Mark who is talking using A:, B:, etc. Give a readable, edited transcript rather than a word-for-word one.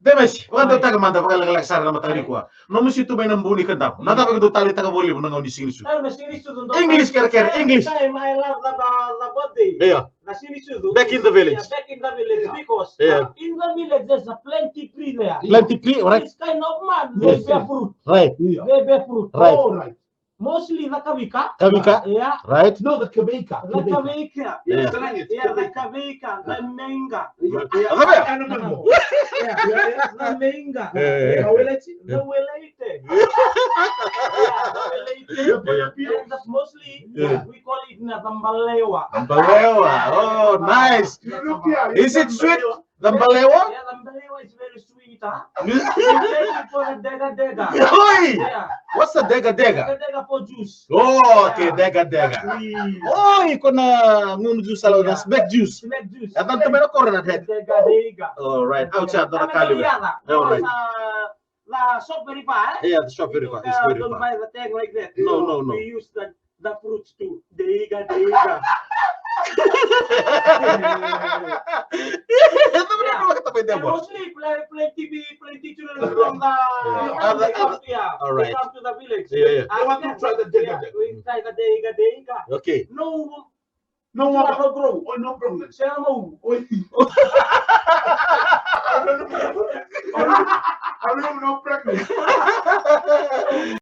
A: Demes, quando taga manda para relaxar na matari ko. No mo si tumay ng buni kanta. Nata pa do tali taga boli mo nang dising su. English kar English.
B: Time I love the birthday.
A: Yeah. Back in the village.
B: Back in the village because
A: Yeah.
B: in the village there's a plenty tree there.
A: Plenty tree, right?
B: It's kind of mad. They bear fruit.
A: Right.
B: They bear fruit.
A: Right.
B: Oh, right. Mostly the kavika.
A: Kavika.
B: Yeah.
A: Right.
C: No, the Kabeka.
B: The kavika.
A: Yeah.
B: Yeah, the kavika. The menga.
A: Ano
C: I remember.
B: Yeah, the menga.
A: Yeah.
B: The welete. And that's mostly we call it Natambalewa.
A: Balewa. Oh, nice. Is it sweet? The Balewa?
B: Yeah, Natambalewa is very sweet, huh? We take it for a dega.
A: Oi!
B: Yeah.
A: What's the dega dega?
B: Dega for juice.
A: Oh, okay, dega dega. Oh, iko na ngun juice ala na smack juice.
B: Snack juice.
A: Atan tumay na corner head.
B: Dega.
A: All right. Outside na kaliwe. All right.
B: The shop very far.
A: Yeah, the shop very far. It's very
B: Don't
A: far.
B: buy the thing like that.
A: No.
B: We use the fruits too. Dega. And mostly plenty children from the
A: All right.
B: they come to the village.
A: Yeah.
C: I want to try the Dega.
B: We try the dega.
A: Okay.
B: No
C: No
B: more
C: more.
B: grow.
C: Oh, no problem.
B: Siya mo.
C: Oh,